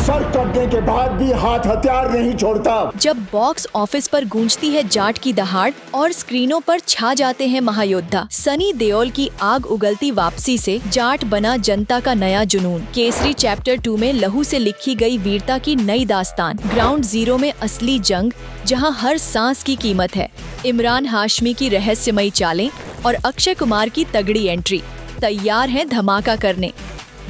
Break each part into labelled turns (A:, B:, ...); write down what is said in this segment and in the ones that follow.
A: Sir कटने के बाद भी हाथ हथियार नहीं छोड़ता।
B: जब बॉक्स ऑफिस पर गूंजती है जाट की दहाड़ और स्क्रीनों पर छा जाते हैं महायोद्धा, सनी देओल की आग उगलती वापसी से जाट बना जनता का नया जुनून। केसरी चैप्टर 2 में लहू से लिखी गई वीरता की नई दास्तान। ग्राउंड जीरो में असली जंग, जहां हर सांस की कीमत है। इमरान हाशमी की रहस्यमयी चालें और अक्षय कुमार की तगड़ी एंट्री तैयार है धमाका करने।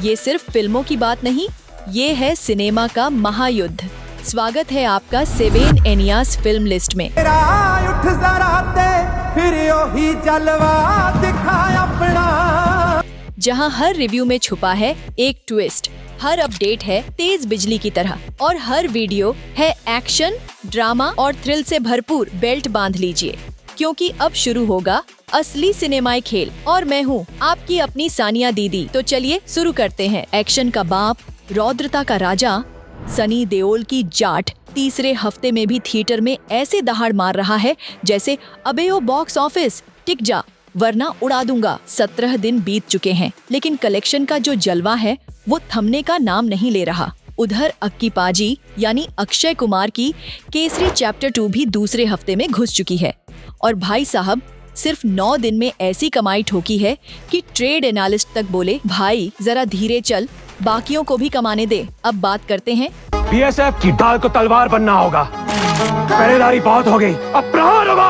B: ये सिर्फ फिल्मों की बात नहीं, ये है सिनेमा का महायुद्ध। स्वागत है आपका सेवेन एनियास फिल्म लिस्ट में।
C: उठ जरा ते, फिर ही जलवा दिखा अपना।
B: जहां हर रिव्यू में छुपा है एक ट्विस्ट, हर अपडेट है तेज बिजली की तरह और हर वीडियो है एक्शन, ड्रामा और थ्रिल से भरपूर। बेल्ट बांध लीजिए क्योंकि अब शुरू होगा असली सिनेमाई खेल। और मैं हूँ आपकी अपनी सानिया दीदी। तो चलिए शुरू करते हैं। एक्शन का बाप, रौद्रता का राजा सनी देओल की जाट तीसरे हफ्ते में भी थिएटर में ऐसे दहाड़ मार रहा है जैसे अबे ओ बॉक्स ऑफिस टिक जा वरना उड़ा दूंगा। 17 दिन बीत चुके हैं लेकिन कलेक्शन का जो जलवा है वो थमने का नाम नहीं ले रहा। उधर अक्की पाजी यानी अक्षय कुमार की केसरी चैप्टर 2 भी दूसरे हफ्ते में घुस चुकी है और भाई साहब सिर्फ 9 दिन में ऐसी कमाई ठोकी है कि ट्रेड एनालिस्ट तक बोले भाई जरा धीरे चल, बाकियों को भी कमाने दे। अब बात करते हैं
D: बीएसएफ की ढाल को तलवार बनना होगा। पहरेदारी बहुत हो गई, अब प्रहार होगा।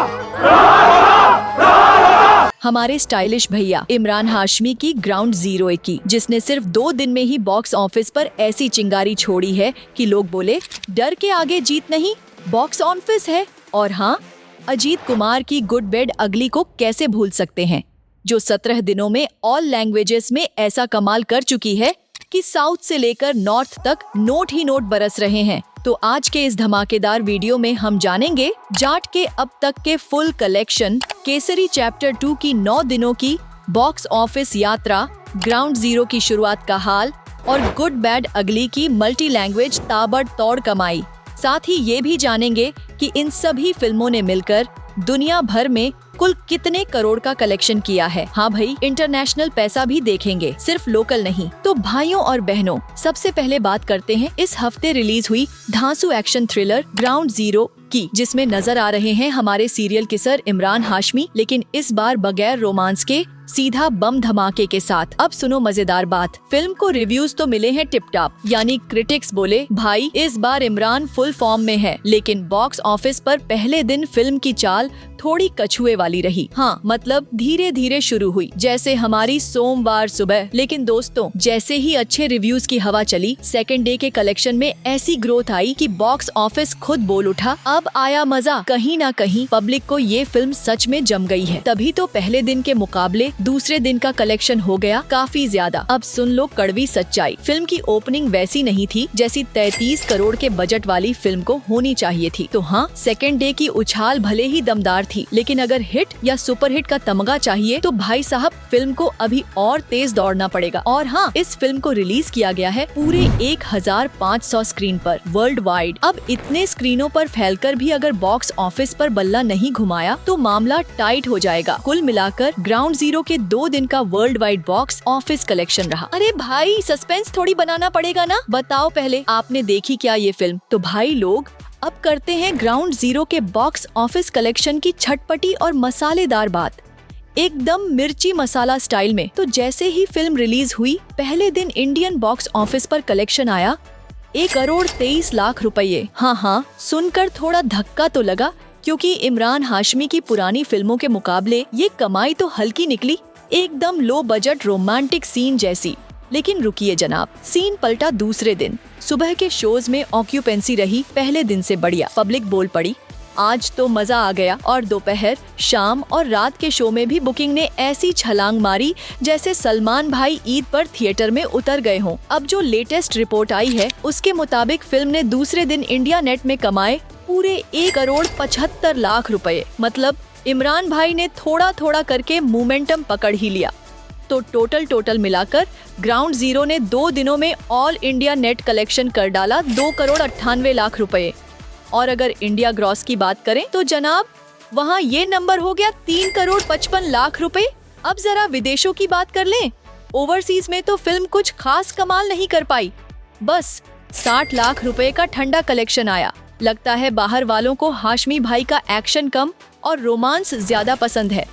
B: हमारे स्टाइलिश भैया इमरान हाशमी की ग्राउंड जीरो की, जिसने सिर्फ 2 दिन में ही बॉक्स ऑफिस पर ऐसी चिंगारी छोड़ी है कि लोग बोले डर के आगे जीत नहीं, बॉक्स ऑफिस है। और हाँ, अजीत कुमार की गुड बैड अगली को कैसे भूल सकते हैं, जो 17 दिनों में ऑल लैंग्वेजेस में ऐसा कमाल कर चुकी है कि साउथ से लेकर नॉर्थ तक नोट ही नोट बरस रहे हैं। तो आज के इस धमाकेदार वीडियो में हम जानेंगे जाट के अब तक के फुल कलेक्शन, केसरी चैप्टर 2 की 9 दिनों की बॉक्स ऑफिस यात्रा, ग्राउंड जीरो की शुरुआत का हाल और गुड बैड अगली की मल्टी लैंग्वेज ताबड़तोड़ कमाई। साथ ही ये भी जानेंगे कि इन सभी फिल्मों ने मिलकर दुनिया भर में कुल कितने करोड़ का कलेक्शन किया है। हाँ भाई, इंटरनेशनल पैसा भी देखेंगे, सिर्फ लोकल नहीं। तो भाइयों और बहनों, सबसे पहले बात करते हैं इस हफ्ते रिलीज हुई धांसू एक्शन थ्रिलर ग्राउंड जीरो की, जिसमें नजर आ रहे हैं हमारे सीरियल किसर इमरान हाशमी, लेकिन इस बार बगैर रोमांस के, सीधा बम धमाके के साथ। अब सुनो मजेदार बात, फिल्म को रिव्यूज तो मिले हैं टिप टॉप, यानी क्रिटिक्स बोले भाई इस बार इमरान फुल फॉर्म में है, लेकिन बॉक्स ऑफिस पर पहले दिन फिल्म की चाल थोड़ी कछुए वाली रही। हाँ, मतलब धीरे धीरे शुरू हुई जैसे हमारी सोमवार सुबह। लेकिन दोस्तों, जैसे ही अच्छे रिव्यूज की हवा चली, सेकेंड डे के कलेक्शन में ऐसी ग्रोथ आई कि बॉक्स ऑफिस खुद बोल उठा, अब आया मजा। कहीं ना कहीं पब्लिक को ये फिल्म सच में जम गई है। तभी तो पहले दिन के मुकाबले दूसरे दिन का कलेक्शन हो गया काफी ज्यादा। अब सुन लो कड़वी सच्चाई, फिल्म की ओपनिंग वैसी नहीं थी जैसी 33 करोड़ के बजट वाली फिल्म को होनी चाहिए थी। तो हाँ, सेकेंड डे की उछाल भले ही दमदार थी, लेकिन अगर हिट या सुपर हिट का तमगा चाहिए तो भाई साहब फिल्म को अभी और तेज दौड़ना पड़ेगा। और हाँ, इस फिल्म को रिलीज किया गया है पूरे 1500 स्क्रीन पर वर्ल्ड वाइड। अब इतने स्क्रीनों पर फैलकर भी अगर बॉक्स ऑफिस पर बल्ला नहीं घुमाया तो मामला टाइट हो जाएगा। कुल मिलाकर ग्राउंड जीरो के 2 दिन का world wide box office collection रहा। अरे भाई, सस्पेंस थोड़ी बनाना पड़ेगा ना, बताओ पहले आपने देखी क्या ये फिल्म? तो भाई लोग, अब करते हैं ग्राउंड जीरो के बॉक्स ऑफिस कलेक्शन की छटपटी और मसालेदार बात, एकदम मिर्ची मसाला स्टाइल में। तो जैसे ही फिल्म रिलीज हुई, पहले दिन इंडियन बॉक्स ऑफिस पर कलेक्शन आया 1 करोड़ 23 लाख रुपये। हाँ, सुनकर थोड़ा धक्का तो लगा, क्योंकि इमरान हाशमी की पुरानी फिल्मों के मुकाबले ये कमाई तो हल्की निकली, एकदम लो बजट रोमांटिक सीन जैसी। लेकिन रुकिए जनाब, सीन पलटा दूसरे दिन। सुबह के शोज में ऑक्यूपेंसी रही पहले दिन से बढ़िया, पब्लिक बोल पड़ी आज तो मजा आ गया। और दोपहर, शाम और रात के शो में भी बुकिंग ने ऐसी छलांग मारी जैसे सलमान भाई ईद पर थिएटर में उतर गए हों। अब जो लेटेस्ट रिपोर्ट आई है उसके मुताबिक फिल्म ने दूसरे दिन इंडिया नेट में कमाए पूरे 1 करोड़ 75 लाख रुपए। मतलब इमरान भाई ने थोड़ा थोड़ा करके मोमेंटम पकड़ ही लिया। तो टोटल मिलाकर ग्राउंड जीरो ने 2 दिनों में ऑल इंडिया नेट कलेक्शन कर डाला 2 करोड़ 98 लाख रुपए। और अगर इंडिया ग्रॉस की बात करें तो जनाब वहाँ ये नंबर हो गया 3 करोड़ 55 लाख रुपए। अब जरा विदेशों की बात कर लें ओवरसीज में तो फिल्म कुछ खास कमाल नहीं कर पाई, बस 60 लाख रुपए का ठंडा कलेक्शन आया। लगता है बाहर वालों को हाशमी भाई का एक्शन कम और रोमांस ज्यादा पसंद है।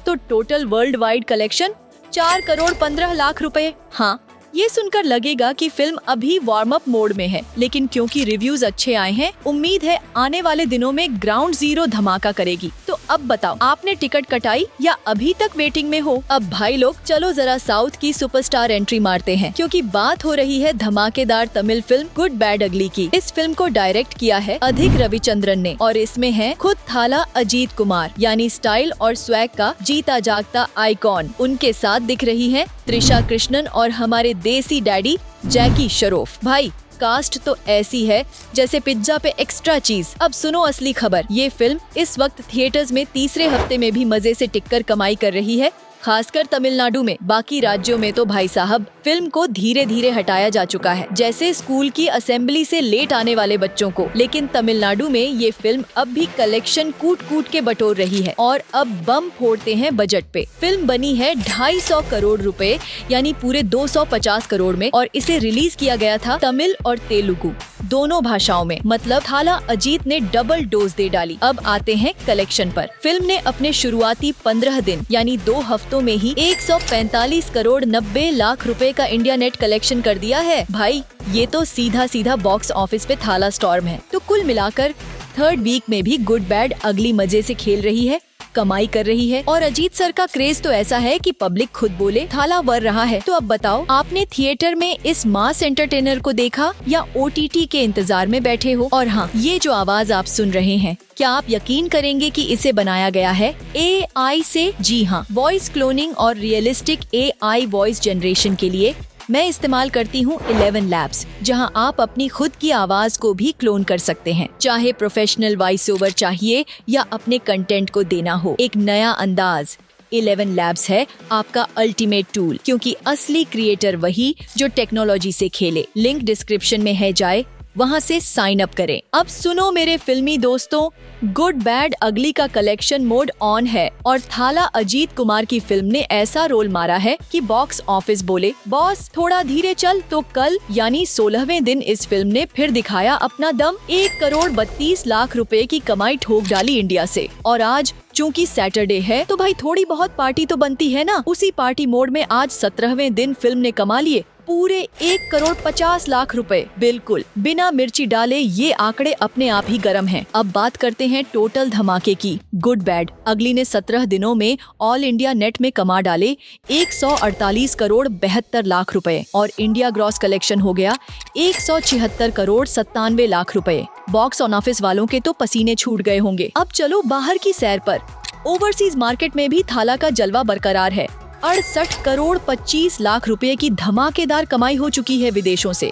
B: तो total world wide collection 4 crore 15 lakh रुपए। हाँ, ये सुनकर लगेगा कि फिल्म अभी वार्म अप मोड में है, लेकिन क्योंकि रिव्यूज अच्छे आए हैं, उम्मीद है आने वाले दिनों में ग्राउंड जीरो धमाका करेगी। तो अब बताओ, आपने टिकट कटाई या अभी तक वेटिंग में हो? अब भाई लोग चलो जरा साउथ की सुपरस्टार एंट्री मारते हैं, क्योंकि बात हो रही है धमाकेदार तमिल फिल्म गुड बैड अगली की। इस फिल्म को डायरेक्ट किया है अधिक रविचंद्रन ने और इसमें है खुद थाला अजीत कुमार, यानी स्टाइल और स्वैग का जीता जागता आइकॉन। उनके साथ दिख रही है त्रिशा कृष्णन और हमारे देसी डैडी जैकी श्रॉफ। भाई कास्ट तो ऐसी है जैसे पिज्जा पे एक्स्ट्रा चीज। अब सुनो असली खबर, ये फिल्म इस वक्त थिएटर्स में तीसरे हफ्ते में भी मजे से टिककर कमाई कर रही है, खासकर तमिलनाडु में। बाकी राज्यों में तो भाई साहब फिल्म को धीरे धीरे हटाया जा चुका है, जैसे स्कूल की असेंबली से लेट आने वाले बच्चों को। लेकिन तमिलनाडु में ये फिल्म अब भी कलेक्शन कूट कूट के बटोर रही है और अब बम फोड़ते हैं बजट पे। फिल्म बनी है 250 करोड़ रुपए, यानी पूरे 250 करोड़ में, और इसे रिलीज किया गया था तमिल और तेलुगु दोनों भाषाओं में। मतलब थाला अजीत ने डबल डोज दे डाली। अब आते हैं कलेक्शन पर। फिल्म ने अपने शुरुआती 15 दिन यानी 2 हफ्तों में ही 145 करोड़ 90 लाख रुपए का इंडिया नेट कलेक्शन कर दिया है। भाई ये तो सीधा सीधा बॉक्स ऑफिस पे थाला स्टॉर्म है। तो कुल मिलाकर थर्ड वीक में भी गुड बैड अगली मजे से खेल रही है, कमाई कर रही है। और अजीत सर का क्रेज तो ऐसा है कि पब्लिक खुद बोले थाला वर रहा है। तो अब बताओ, आपने थिएटर में इस मास एंटरटेनर को देखा या OTT के इंतजार में बैठे हो? और हाँ, ये जो आवाज आप सुन रहे हैं, क्या आप यकीन करेंगे कि इसे बनाया गया है AI से? जी हाँ, वॉइस क्लोनिंग और रियलिस्टिक AI वॉइस जनरेशन के लिए मैं इस्तेमाल करती हूँ 11 लैब्स, जहाँ आप अपनी खुद की आवाज को भी क्लोन कर सकते हैं। चाहे प्रोफेशनल वॉइस ओवर चाहिए या अपने कंटेंट को देना हो एक नया अंदाज, 11 लैब्स है आपका अल्टीमेट टूल, क्योंकि असली क्रिएटर वही जो टेक्नोलॉजी से खेले। लिंक डिस्क्रिप्शन में है, जाए वहाँ से साइन अप करें। अब सुनो मेरे फिल्मी दोस्तों, गुड बैड अगली का कलेक्शन मोड ऑन है और थाला अजीत कुमार की फिल्म ने ऐसा रोल मारा है कि बॉक्स ऑफिस बोले बॉस थोड़ा धीरे चल। तो कल यानी 16वें दिन इस फिल्म ने फिर दिखाया अपना दम। 1 करोड़ 32 लाख रुपए की कमाई ठोक डाली इंडिया से। और आज चूंकि सैटरडे है तो भाई थोड़ी बहुत पार्टी तो बनती है ना। उसी पार्टी मोड में आज 17वें दिन फिल्म ने कमा लिए पूरे 1 करोड़ 50 लाख रुपए, बिल्कुल बिना मिर्ची डाले। ये आंकड़े अपने आप ही गर्म हैं। अब बात करते हैं टोटल धमाके की। गुड बैड अगली ने 17 दिनों में ऑल इंडिया नेट में कमा डाले 148 करोड़ 72 लाख रुपए और इंडिया ग्रॉस कलेक्शन हो गया 176 करोड़ 97 लाख रुपए। बॉक्स ऑफिस वालों के तो पसीने छूट गए होंगे। अब चलो बाहर की सैर पर। ओवरसीज मार्केट में भी थाला का जलवा बरकरार है। 68 करोड़ 25 लाख रुपए की धमाकेदार कमाई हो चुकी है विदेशों से।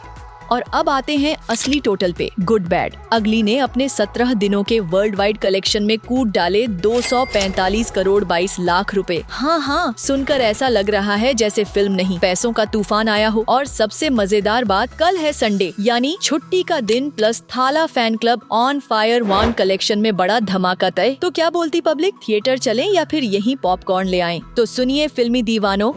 B: और अब आते हैं असली टोटल पे। गुड बैड अगली ने अपने 17 दिनों के वर्ल्ड वाइड कलेक्शन में कूद डाले 245 करोड़ 22 लाख रुपए। हाँ, सुनकर ऐसा लग रहा है जैसे फिल्म नहीं, पैसों का तूफान आया हो। और सबसे मजेदार बात, कल है संडे यानी छुट्टी का दिन, प्लस थाला fan club on fire 1 collection में बड़ा धमाका तय। तो क्या बोलती पब्लिक, थिएटर चलें या फिर यहीं पॉपकॉर्न ले आएं? तो सुनिए फिल्मी दीवानों,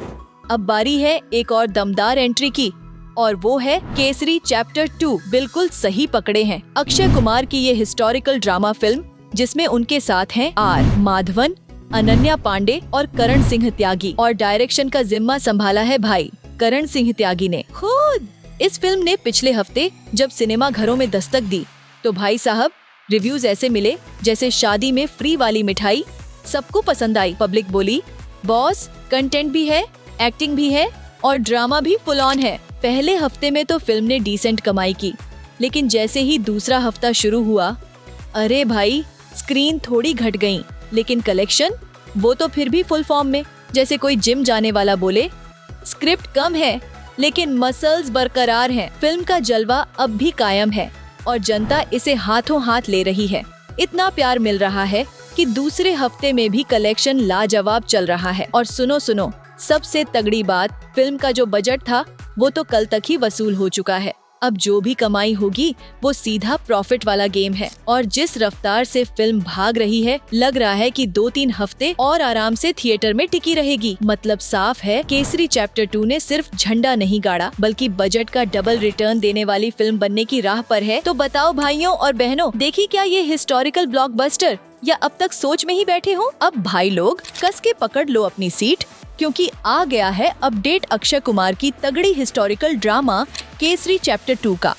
B: अब बारी है एक और दमदार एंट्री की, और वो है केसरी चैप्टर 2। बिल्कुल सही पकड़े हैं। अक्षय कुमार की ये हिस्टोरिकल ड्रामा फिल्म, जिसमें उनके साथ हैं आर माधवन, अनन्या पांडे और करण सिंह त्यागी। और डायरेक्शन का जिम्मा संभाला है भाई करण सिंह त्यागी ने खुद। इस फिल्म ने पिछले हफ्ते जब सिनेमा घरों में दस्तक दी तो भाई साहब रिव्यूज ऐसे मिले जैसे शादी में फ्री वाली मिठाई। सबको पसंद आई। पब्लिक बोली बॉस कंटेंट भी है, एक्टिंग भी है और ड्रामा भी फुल ऑन है। पहले हफ्ते में तो फिल्म ने डिसेंट कमाई की, लेकिन जैसे ही दूसरा हफ्ता शुरू हुआ, अरे भाई स्क्रीन थोड़ी घट गई, लेकिन कलेक्शन वो तो फिर भी फुल फॉर्म में। जैसे कोई जिम जाने वाला बोले स्क्रिप्ट कम है लेकिन मसल्स बरकरार हैं। फिल्म का जलवा अब भी कायम है और जनता इसे हाथों हाथ ले रही है। इतना प्यार मिल रहा है कि दूसरे हफ्ते में भी कलेक्शन लाजवाब चल रहा है। और सुनो सबसे तगड़ी बात, फिल्म का जो बजट था वो तो कल तक ही वसूल हो चुका है। अब जो भी कमाई होगी वो सीधा प्रॉफिट वाला गेम है। और जिस रफ्तार से फिल्म भाग रही है, लग रहा है कि 2-3 हफ्ते और आराम से थिएटर में टिकी रहेगी। मतलब साफ है, केसरी चैप्टर 2 ने सिर्फ झंडा नहीं गाड़ा, बल्कि बजट का डबल रिटर्न देने वाली फिल्म बनने की राह पर है। तो बताओ भाइयों और बहनों, देखी क्या ये हिस्टोरिकल ब्लॉकबस्टर, या अब तक सोच में ही बैठे हो? अब भाई लोग कस के पकड़ लो अपनी सीट, क्योंकि आ गया है अपडेट अक्षय कुमार की तगड़ी हिस्टोरिकल ड्रामा केसरी चैप्टर 2 का।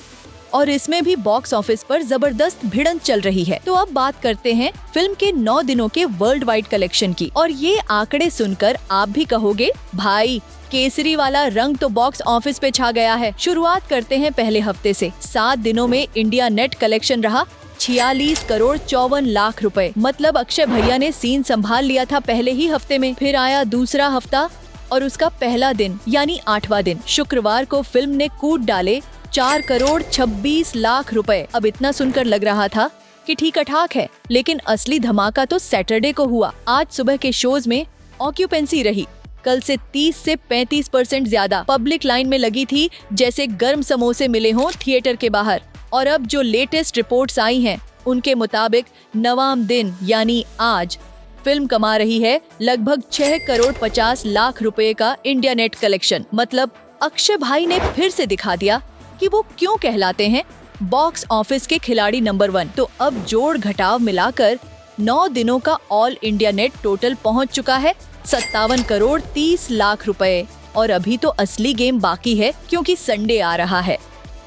B: और इसमें भी बॉक्स ऑफिस पर जबरदस्त भिड़ंत चल रही है। तो अब बात करते हैं फिल्म के 9 दिनों के वर्ल्ड वाइड कलेक्शन की। और ये आंकड़े सुनकर आप भी कहोगे, भाई केसरी वाला रंग तो बॉक्स ऑफिस पे छा गया है। शुरुआत करते हैं पहले हफ्ते से। 7 दिनों में इंडिया नेट कलेक्शन रहा 46 करोड़ 54 लाख रुपए। मतलब अक्षय भैया ने सीन संभाल लिया था पहले ही हफ्ते में। फिर आया दूसरा हफ्ता और उसका पहला दिन यानी 8वां दिन। शुक्रवार को फिल्म ने कूद डाले 4 करोड़ 26 लाख रुपए। अब इतना सुनकर लग रहा था कि ठीक ठाक है, लेकिन असली धमाका तो सैटरडे को हुआ। आज सुबह के शोज में ऑक्यूपेंसी रही कल से 30 से 35% ज्यादा। पब्लिक लाइन में लगी थी जैसे गर्म समोसे मिले हों थिएटर के बाहर। और अब जो लेटेस्ट रिपोर्ट्स आई हैं, उनके मुताबिक 9वां दिन यानी आज फिल्म कमा रही है लगभग 6 करोड़ 50 लाख रुपए का इंडिया नेट कलेक्शन। मतलब अक्षय भाई ने फिर से दिखा दिया कि वो क्यों कहलाते हैं बॉक्स ऑफिस के खिलाड़ी नंबर 1। तो अब जोड़ घटाव मिलाकर 9 दिनों का ऑल इंडिया नेट टोटल पहुंच चुका है 57 करोड़ 30 लाख रुपए। और अभी तो असली गेम बाकी है, क्योंकि संडे आ रहा है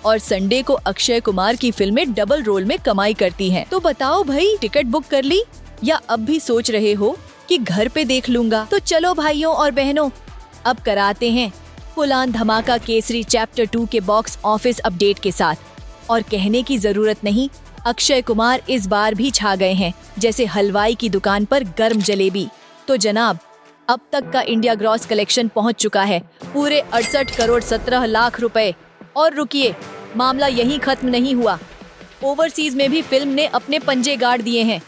B: और संडे को अक्षय कुमार की फिल्में डबल रोल में कमाई करती हैं। तो बताओ भाई, टिकट बुक कर ली या अब भी सोच रहे हो कि घर पे देख लूंगा? तो चलो भाइयों और बहनों, अब कराते हैं फुल-ऑन धमाका केसरी चैप्टर 2 के बॉक्स ऑफिस अपडेट के साथ। और कहने की जरूरत नहीं, अक्षय कुमार इस बार भी छा गए हैं जैसे हलवाई की दुकान पर गर्म जलेबी। तो जनाब, अब तक का इंडिया ग्रॉस कलेक्शन पहुंच चुका है पूरे 68 करोड़ 17 लाख रुपए। और रुकिए, मामला यहीं खत्म नहीं हुआ। ओवरसीज में भी फिल्म ने अपने पंजे गाड़ दिए हैं।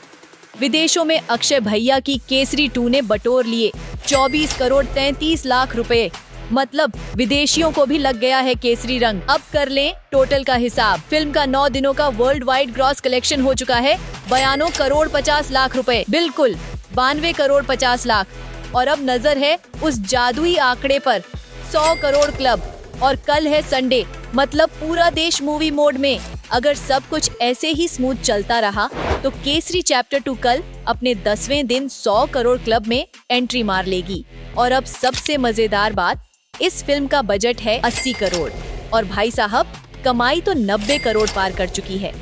B: विदेशों में अक्षय भैया की केसरी 2 ने बटोर लिए 24 करोड़ 33 लाख रुपए। मतलब विदेशियों को भी लग गया है केसरी रंग। अब कर लें टोटल का हिसाब। फिल्म का 9 दिनों का वर्ल्ड वाइड ग्रॉस कलेक्शन हो चुका है 92 करोड़ 50 लाख रुपए। बिल्कुल 92 करोड़ 50 लाख। और अब नजर है उस जादुई आंकड़े पर, 100 करोड़ क्लब। और कल है संडे, मतलब पूरा देश मूवी मोड में। अगर सब कुछ ऐसे ही स्मूथ चलता रहा तो केसरी चैप्टर 2 कल अपने 10वें दिन 100 करोड़ क्लब में एंट्री मार लेगी। और अब सबसे मजेदार बात, इस फिल्म का बजट है 80 करोड़ और भाई साहब कमाई तो 90 करोड़ पार कर चुकी है।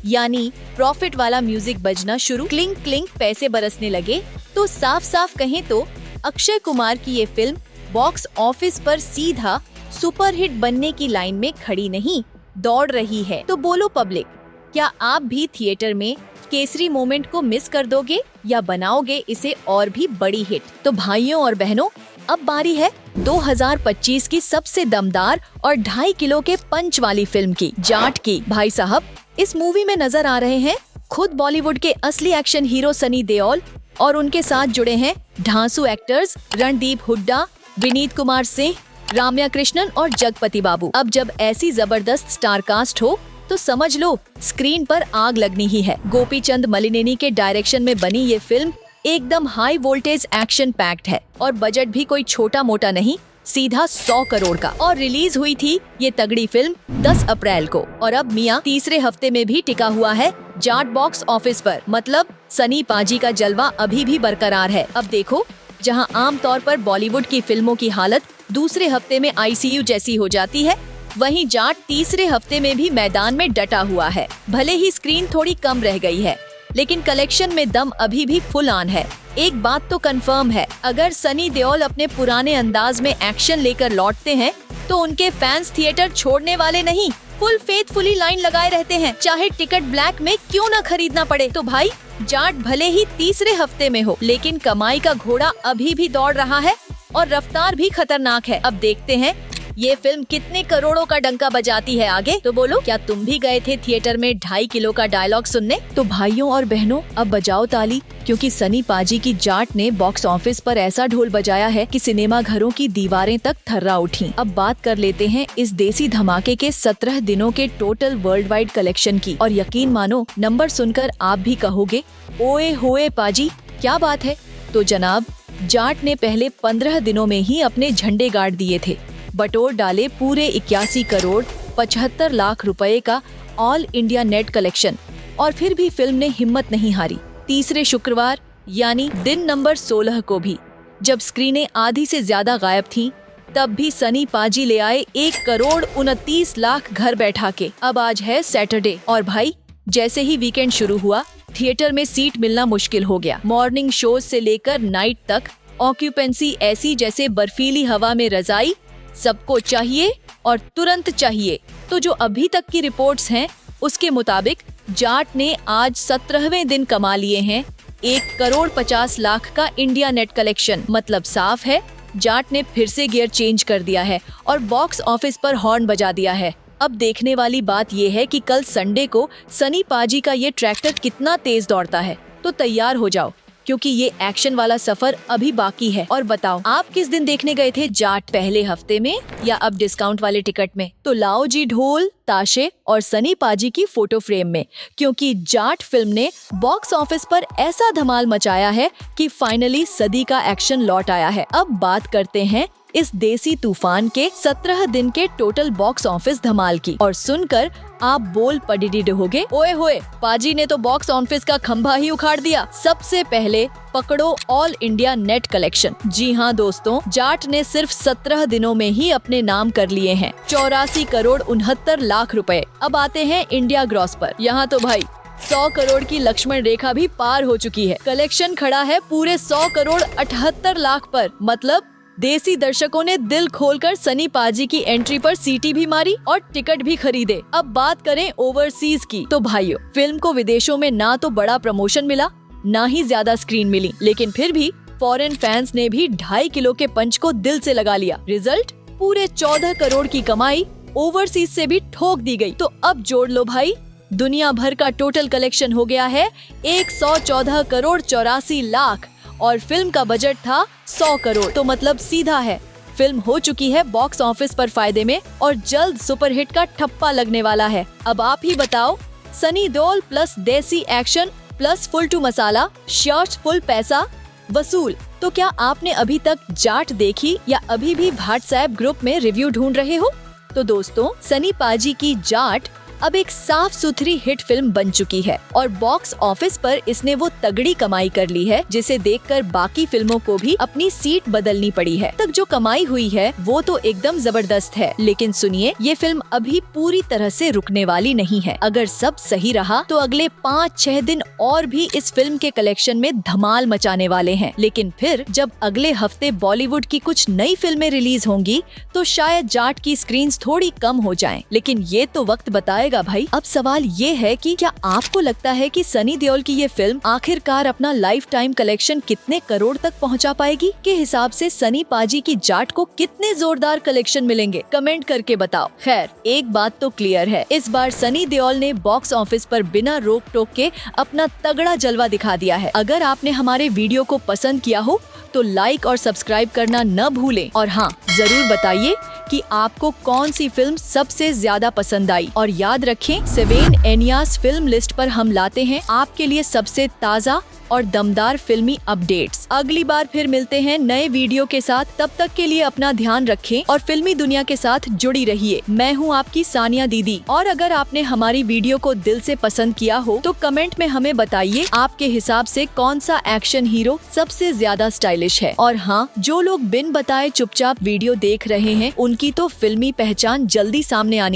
B: यानी प्रॉफिट वाला म्यूजिक बजना शुरू, क्लिंग क्लिंग पैसे बरसने लगे। तो साफ साफ कहें तो अक्षय कुमार की ये फिल्म बॉक्स ऑफिस पर सीधा सुपरहिट बनने की लाइन में खड़ी नहीं, दौड़ रही है। तो बोलो पब्लिक, क्या आप भी थिएटर में केसरी मोमेंट को मिस कर दोगे या बनाओगे इसे और भी बड़ी हिट? तो भाइयों और बहनों, अब बारी है 2025 की सबसे दमदार और 2.5 किलो के पंच वाली फिल्म की, जाट की। भाई साहब, इस मूवी में नजर आ रहे हैं खुद बॉलीवुड के असली एक्शन हीरो सनी देओल, और उनके साथ जुड़े हैं ढांसू एक्टर्स रणदीप हुड्डा, विनीत कुमार सिंह, राम्या कृष्णन और जगपति बाबू। अब जब ऐसी जबरदस्त स्टार कास्ट हो तो समझ लो स्क्रीन पर आग लगनी ही है। गोपी चंद मलिनेनी के डायरेक्शन में बनी ये फिल्म एकदम हाई वोल्टेज एक्शन पैक्ड है और बजट भी कोई छोटा मोटा नहीं, सीधा 100 करोड़ का। और रिलीज हुई थी ये तगड़ी फिल्म 10 अप्रैल को। और अब मियां तीसरे हफ्ते में भी टिका हुआ है जाट बॉक्स ऑफिस पर। मतलब सनी पाजी का जलवा अभी भी बरकरार है। अब देखो, जहां आमतौर पर बॉलीवुड की फिल्मों की हालत दूसरे हफ्ते में ICU जैसी हो जाती है, वहीं जाट तीसरे हफ्ते में भी मैदान में डटा हुआ है। भले ही स्क्रीन थोड़ी कम रह गई है, लेकिन कलेक्शन में दम अभी भी फुल ऑन है। एक बात तो कंफर्म है, अगर सनी देओल अपने पुराने अंदाज में एक्शन लेकर लौटते हैं तो उनके फैंस थिएटर छोड़ने वाले नहीं, फुल फेथफुली लाइन लगाए रहते हैं, चाहे टिकट ब्लैक में क्यों न खरीदना पड़े। तो भाई, जाट भले ही तीसरे हफ्ते में हो, लेकिन कमाई का घोड़ा अभी भी दौड़ रहा है और रफ्तार भी खतरनाक है। अब देखते हैं ये फिल्म कितने करोड़ों का डंका बजाती है आगे तो बोलो। क्या तुम भी गए थे थिएटर में 2.5 किलो का डायलॉग सुनने? तो भाइयों और बहनों अब बजाओ ताली, क्योंकि सनी पाजी की जाट ने बॉक्स ऑफिस पर ऐसा ढोल बजाया है कि सिनेमा घरों की दीवारें तक थर्रा उठी। अब बात कर लेते हैं इस देसी धमाके के 17 दिनों के टोटल वर्ल्ड वाइड कलेक्शन की। और यकीन मानो, नंबर सुनकर आप भी कहोगे ओए होए पाजी, क्या बात है। तो जनाब, जाट ने पहले 15 दिनों में ही अपने झंडे गाड़ दिए थे, बटोर डाले पूरे 81 करोड़ 75 लाख रुपए का ऑल इंडिया नेट कलेक्शन। और फिर भी फिल्म ने हिम्मत नहीं हारी। तीसरे शुक्रवार यानी दिन नंबर 16 को भी, जब स्क्रीनें आधी से ज्यादा गायब थीं, तब भी सनी पाजी ले आए 1 करोड़ 29 लाख घर बैठा के। अब आज है सैटरडे और भाई जैसे ही वीकेंड शुरू हुआ, थिएटर में सीट मिलना मुश्किल हो गया। मॉर्निंग शोज से लेकर नाइट तक ऑक्यूपेंसी ऐसी जैसे बर्फीली हवा में रजाई, सबको चाहिए और तुरंत चाहिए। तो जो अभी तक की रिपोर्ट्स हैं उसके मुताबिक जाट ने आज 17वें दिन कमा लिए हैं 1 करोड़ 50 लाख का इंडिया नेट कलेक्शन। मतलब साफ है, जाट ने फिर से गियर चेंज कर दिया है और बॉक्स ऑफिस पर हॉर्न बजा दिया है। अब देखने वाली बात यह है कि कल संडे को सनी पाजी का ये ट्रैक्टर कितना तेज दौड़ता है। तो तैयार हो जाओ, क्योंकि ये एक्शन वाला सफर अभी बाकी है। और बताओ, आप किस दिन देखने गए थे जाट, पहले हफ्ते में या अब डिस्काउंट वाले टिकट में? तो लाओ जी ढोल ताशे और सनी पाजी की फोटो फ्रेम में, क्योंकि जाट फिल्म ने बॉक्स ऑफिस पर ऐसा धमाल मचाया है कि फाइनली सदी का एक्शन लौट आया है। अब बात करते हैं इस देसी तूफान के 17 दिन के टोटल बॉक्स ऑफिस धमाल की। और सुनकर आप बोल पडिडिड होगे, ओए होए, पाजी ने तो बॉक्स ऑफिस का खंभा ही उखाड़ दिया। सबसे पहले पकड़ो ऑल इंडिया नेट कलेक्शन। जी हाँ दोस्तों, जाट ने सिर्फ 17 दिनों में ही अपने नाम कर लिए हैं 84 करोड़ 69 लाख रुपए। अब आते हैं इंडिया ग्रॉस पर। यहाँ तो भाई 100 करोड़ की लक्ष्मण रेखा भी पार हो चुकी है। कलेक्शन खड़ा है पूरे 100 करोड़ 78 लाख पर। मतलब देसी दर्शकों ने दिल खोलकर सनी पाजी की एंट्री पर सीटी भी मारी और टिकट भी खरीदे। अब बात करें ओवरसीज की, तो भाइयों, फिल्म को विदेशों में ना तो बड़ा प्रमोशन मिला, ना ही ज्यादा स्क्रीन मिली, लेकिन फिर भी फॉरेन फैंस ने भी 2.5 किलो के पंच को दिल से लगा लिया। रिजल्ट, पूरे 14 करोड़ की कमाई ओवरसीज से भी ठोक दी गई। तो अब जोड़ लो भाई, दुनिया भर का टोटल कलेक्शन हो गया है 114 करोड़ 84 लाख और फिल्म का बजट था 100 करोड़। तो मतलब सीधा है, फिल्म हो चुकी है बॉक्स ऑफिस पर फायदे में और जल्द सुपरहिट का ठप्पा लगने वाला है। अब आप ही बताओ, Sunny Deol plus desi action plus full to masala, shorts full पैसा वसूल। तो क्या आपने अभी तक जाट देखी या अभी भी व्हाट्सएप ग्रुप में रिव्यू ढूंढ रहे हो? तो दोस्तों, सनी पाजी की जाट अब एक साफ सुथरी हिट फिल्म बन चुकी है और बॉक्स ऑफिस पर इसने वो तगड़ी कमाई कर ली है जिसे देखकर बाकी फिल्मों को भी अपनी सीट बदलनी पड़ी है। तक जो कमाई हुई है वो तो एकदम जबरदस्त है, लेकिन सुनिए, ये फिल्म अभी पूरी तरह से रुकने वाली नहीं है। अगर सब सही रहा तो अगले 5-6 दिन और भी इस फिल्म के कलेक्शन में धमाल मचाने वाले हैं। लेकिन फिर जब अगले हफ्ते बॉलीवुड की कुछ नई फिल्में रिलीज होंगी तो शायद जाट की स्क्रीन्स थोड़ी कम हो जाएं। लेकिन ये तो वक्त बताएगा भाई। अब सवाल ये है कि क्या आपको लगता है कि सनी देओल की ये फिल्म आखिरकार अपना लाइफ टाइम कलेक्शन कितने करोड़ तक पहुंचा पाएगी? के हिसाब से सनी पाजी की जाट को कितने जोरदार कलेक्शन मिलेंगे? कमेंट करके बताओ। खैर, एक बात तो क्लियर है, इस बार सनी देओल ने बॉक्स ऑफिस पर बिना रोक टोक के अपना तगड़ा जलवा दिखा दिया है। अगर आपने हमारे वीडियो को पसंद किया हो तो लाइक और सब्सक्राइब करना न भूलें। और हाँ, जरूर बताइए कि आपको कौन सी फिल्म सबसे ज्यादा पसंद आई। और याद रखें, 7 एनियास फिल्म लिस्ट पर हम लाते हैं आपके लिए सबसे ताज़ा और दमदार फिल्मी अपडेट्स। अगली बार फिर मिलते हैं नए वीडियो के साथ। तब तक के लिए अपना ध्यान रखें और फिल्मी दुनिया के साथ जुड़ी रहिए। मैं हूं आपकी सानिया दीदी। और अगर आपने हमारी वीडियो को दिल से पसंद किया हो तो कमेंट में हमें बताइए आपके हिसाब से कौन सा एक्शन हीरो सबसे ज्यादा स्टाइलिश है। और हाँ, जो लोग बिन बताए चुपचाप वीडियो देख रहे हैं उनकी तो फिल्मी पहचान जल्दी सामने आनी